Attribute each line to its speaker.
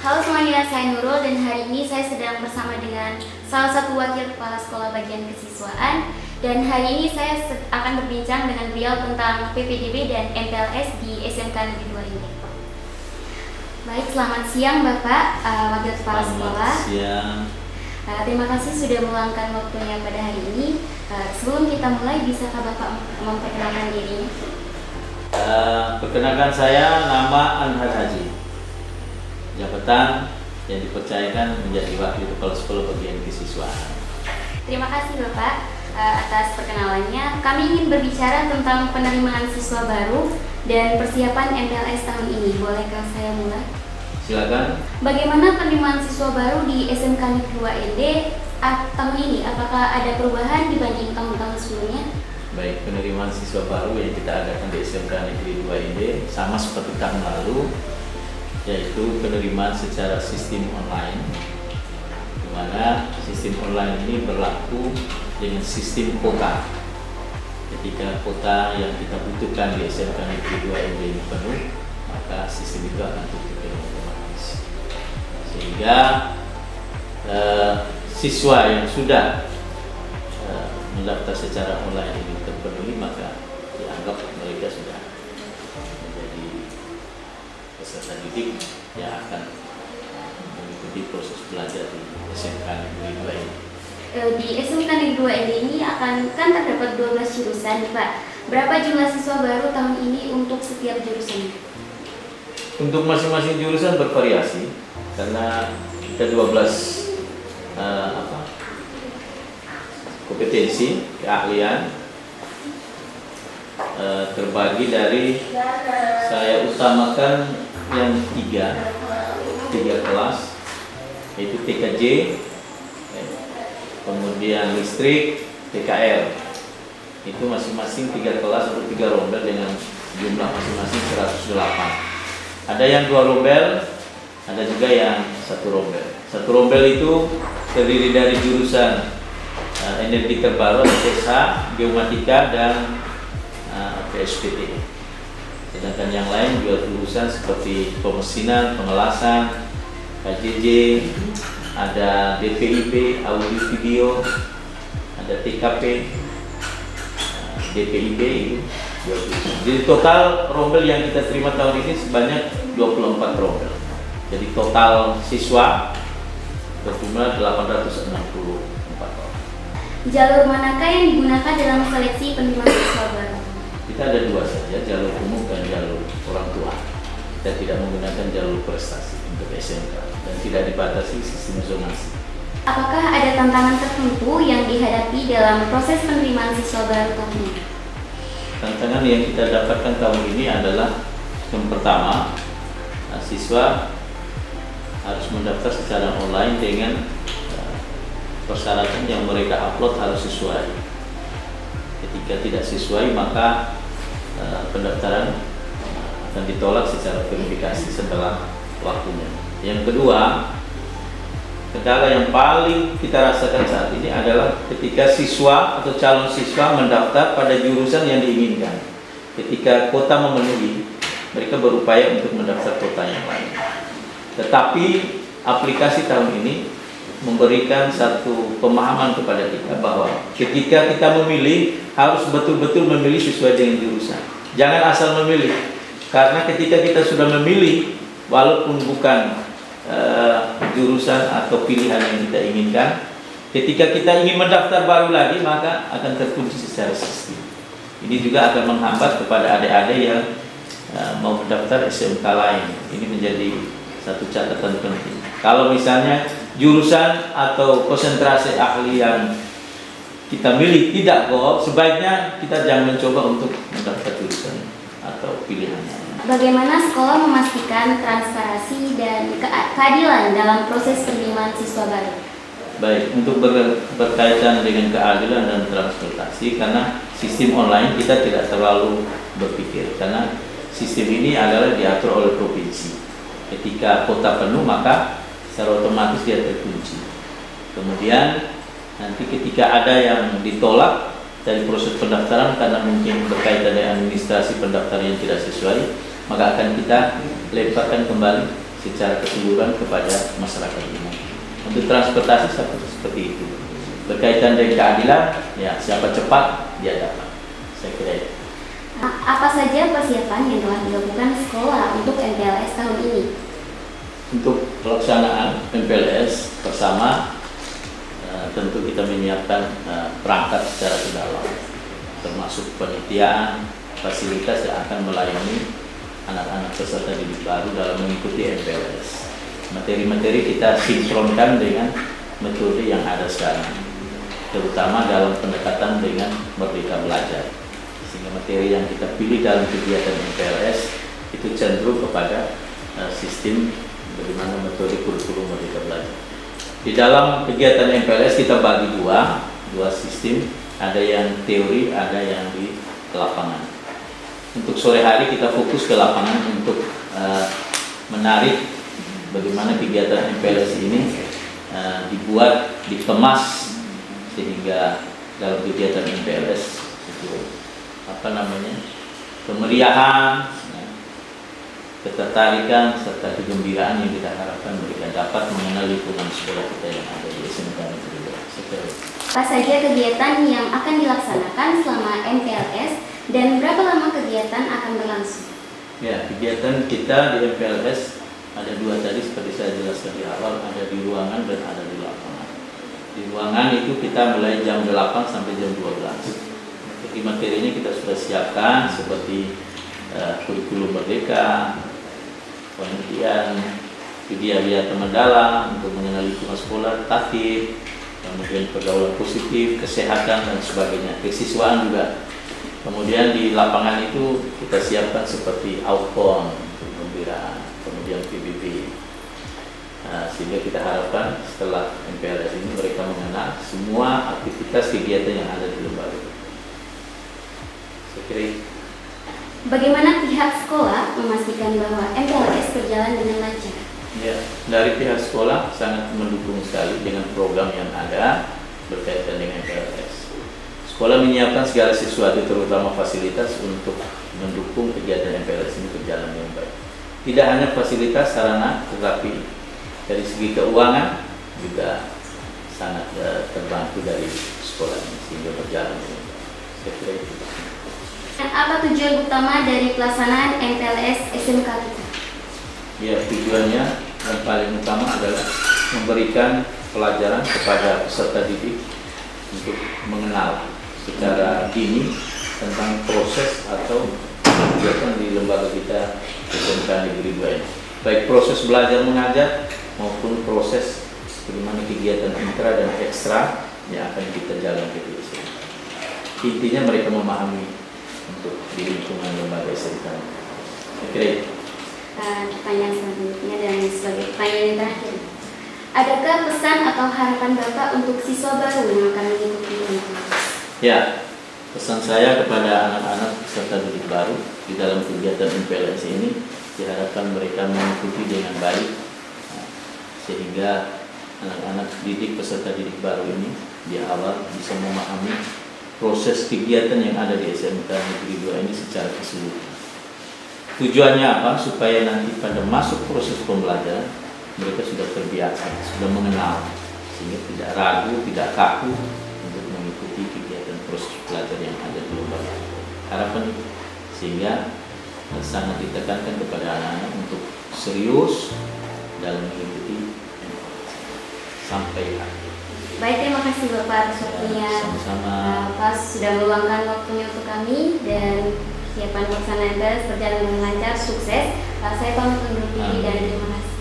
Speaker 1: Halo semuanya, saya Nurul dan hari ini saya sedang bersama dengan salah satu wakil kepala sekolah bagian kesiswaan, dan hari ini saya akan berbincang dengan beliau tentang PPDB dan MPLS di SMK Negeri 2 ini. Baik, selamat siang Bapak, wakil kepala sekolah.
Speaker 2: Selamat siang.
Speaker 1: Terima kasih sudah meluangkan waktunya pada hari ini. Sebelum kita mulai, bisakah Bapak memperkenalkan dirinya?
Speaker 2: Perkenalkan, saya nama Anhar Haji, jabatan yang dipercayakan menjadi wakil kepala sekolah bagian kesiswaan.
Speaker 1: Terima kasih Bapak atas perkenalannya. Kami ingin berbicara tentang penerimaan siswa baru dan persiapan MPLS tahun ini. Bolehkah saya mulai?
Speaker 2: Silakan.
Speaker 1: Bagaimana penerimaan siswa baru di SMK Negeri 2 ND tahun ini? Apakah ada perubahan dibanding tahun-tahun sebelumnya?
Speaker 2: Baik, penerimaan siswa baru yang kita adakan di SMK Negeri 2 ND sama seperti tahun lalu, yaitu penerimaan secara sistem online, di mana sistem online ini berlaku dengan sistem kuota. Ketika kuota yang kita butuhkan di SMK Negeri 2 ND ini penuh, maka sistem itu akan tutup dengan otomatis. Sehingga siswa yang sudah mendaftar secara online ini terpenuhi, maka dianggap mereka sudah menjadi peserta didik yang akan mengikuti proses belajar di SMK Negeri 2 ini.
Speaker 1: Di SMK Negeri 2 ND ini kan terdapat 12 jurusan nih Pak. Berapa jumlah siswa baru tahun ini untuk setiap jurusan?
Speaker 2: Untuk masing-masing jurusan bervariasi, karena ada 12 kompetensi, keahlian, terbagi dari, saya utamakan yang tiga kelas, yaitu TKJ, kemudian listrik, TKL. Itu masing-masing 3 kelas untuk 3 rombel dengan jumlah masing-masing 108. Ada yang 2 rombel, ada juga yang 1 rombel. 1 rombel itu terdiri dari jurusan energi terbaru, TSH, geomatika, dan PSPT. Sedangkan yang lain juga jurusan seperti pemesinan, pengelasan, KJJ, ada DPIP, audio video, ada TKP, DPIB itu 20. Jadi total rombel yang kita terima tahun ini sebanyak 24 rombel. Jadi total siswa berjumlah 864 orang.
Speaker 1: Jalur manakah yang digunakan dalam seleksi penerimaan siswa baru?
Speaker 2: Kita ada 2 saja, jalur umum dan jalur orang tua. Kita tidak menggunakan jalur prestasi untuk SMK dan tidak dibatasi sistem zonasi.
Speaker 1: Apakah ada tantangan tertentu yang dihadapi dalam proses penerimaan siswa baru tahun ini?
Speaker 2: Tantangan yang kita dapatkan tahun ini adalah yang pertama, siswa harus mendaftar secara online dengan persyaratan yang mereka upload harus sesuai. Ketika tidak sesuai, maka pendaftaran akan ditolak secara verifikasi setelah waktunya. Yang kedua, kendala yang paling kita rasakan saat ini adalah ketika siswa atau calon siswa mendaftar pada jurusan yang diinginkan. Ketika kuota memenuhi, mereka berupaya untuk mendaftar kuota yang lain. Tetapi aplikasi tahun ini memberikan satu pemahaman kepada kita bahwa ketika kita memilih, harus betul-betul memilih sesuai dengan jurusan. Jangan asal memilih, karena ketika kita sudah memilih, walaupun bukan jurusan atau pilihan yang kita inginkan, ketika kita ingin mendaftar baru lagi, maka akan terkunci secara sistem. Ini juga akan menghambat kepada adik-adik yang mau mendaftar SMK lain. Ini menjadi satu catatan penting. Kalau misalnya jurusan atau konsentrasi ahli yang kita milih tidak go, sebaiknya kita jangan mencoba untuk mendaftar jurusan atau pilihannya.
Speaker 1: Bagaimana sekolah memastikan transparansi dan keadilan dalam proses penerimaan siswa baru?
Speaker 2: Baik, untuk berkaitan dengan keadilan dan transportasi, karena sistem online kita tidak terlalu berpikir, karena sistem ini adalah diatur oleh provinsi. Ketika kota penuh maka secara otomatis dia terkunci. Kemudian nanti ketika ada yang ditolak dari proses pendaftaran karena mungkin berkaitan dengan administrasi pendaftaran yang tidak sesuai, maka akan kita lemparkan kembali secara keseluruhan kepada masyarakat umum. Untuk transportasi seperti itu. Berkaitan dengan keadilan, ya siapa cepat dia dapat. Saya kira itu.
Speaker 1: Apa saja persiapan yang telah dilakukan sekolah untuk MPLS tahun ini?
Speaker 2: Untuk pelaksanaan MPLS pertama, tentu kita menyiapkan perangkat secara mendalam, termasuk penelitian, fasilitas yang akan melayani anak-anak peserta didik baru dalam mengikuti MPLS. Materi-materi kita sinkronkan dengan metode yang ada sekarang, terutama dalam pendekatan dengan Merdeka Belajar. Sehingga materi yang kita pilih dalam kegiatan MPLS itu cenderung kepada sistem bagaimana metode kurikulum Merdeka Belajar. Di dalam kegiatan MPLS kita bagi dua sistem, ada yang teori, ada yang di lapangan. Untuk sore hari kita fokus ke lapangan untuk menarik bagaimana kegiatan MPLS ini dibuat, dikemas sehingga dalam kegiatan MPLS itu kemeriahan, ketertarikan serta kegembiraan yang kita harapkan mereka dapat mengenal lingkungan sekolah kita yang ada di SMK Negeri 2.
Speaker 1: Apa saja kegiatan yang akan dilaksanakan selama MPLS dan berapa lama kegiatan akan berlangsung?
Speaker 2: Ya, kegiatan kita di MPLS ada dua tadi seperti saya jelaskan di awal, ada di ruangan dan ada di lapangan. Di ruangan itu kita mulai jam 8 sampai jam 12. Jadi materinya kita sudah siapkan seperti kurikulum merdeka, penelitian, media mendalam untuk mengenal lingkungan sekolah, tatib, kemudian pergaulan positif, kesehatan dan sebagainya, kesiswaan juga. Kemudian di lapangan itu kita siapkan seperti outbound untuk kegembiraan, kemudian PBB, sehingga kita harapkan setelah MPLS ini mereka mengenal semua aktivitas kegiatan yang ada di lembaga. Saya kira itu.
Speaker 1: Bagaimana pihak sekolah memastikan bahwa MPLS berjalan dengan lancar?
Speaker 2: Ya, dari pihak sekolah sangat mendukung sekali dengan program yang ada berkaitan dengan MPLS. Sekolah menyiapkan segala sesuatu, terutama fasilitas untuk mendukung kegiatan MPLS ini berjalan dengan baik. Tidak hanya fasilitas sarana, tetapi dari segi keuangan juga sangat terbantu dari sekolah ini sehingga berjalan dengan baik. Saya kira itu.
Speaker 1: Apa tujuan utama dari pelaksanaan MPLS SMK kita?
Speaker 2: Ya, tujuannya yang paling utama adalah memberikan pelajaran kepada peserta didik untuk mengenal secara dini tentang proses atau kegiatan di lembaga kita SMK Negeri 2 ini. Baik proses belajar mengajar maupun proses bagaimana kegiatan intra dan ekstra yang akan kita jalankan di sini. Intinya mereka memahami untuk di lingkungan lembaga SMK. Saya kira itu.
Speaker 1: Pertanyaan selanjutnya dan sebagai pertanyaan yang terakhir, adakah pesan atau harapan Bapak untuk siswa baru yang akan mengikuti MPLS?
Speaker 2: Ya, pesan saya kepada anak-anak peserta didik baru di dalam kegiatan MPLS ini diharapkan mereka mengikuti dengan baik, sehingga anak-anak didik peserta didik baru ini di awal bisa memahami proses kegiatan yang ada di SMK Negeri 2 ini secara keseluruhan. Tujuannya apa? Supaya nanti pada masuk proses pembelajaran mereka sudah terbiasa, sudah mengenal, sehingga tidak ragu, tidak kaku untuk mengikuti kegiatan proses belajar yang ada di lembaga. Harapan sehingga sangat ditekankan kepada anak-anak untuk serius dalam mengikuti sampai akhir.
Speaker 1: Baik, terima kasih Bapak atas waktunya.
Speaker 2: Sama-sama.
Speaker 1: Bapak sudah meluangkan waktunya untuk kami dan persiapan pelaksanaan MPLS berjalan dengan lancar, sukses. Saya pamit undur diri dan terima kasih.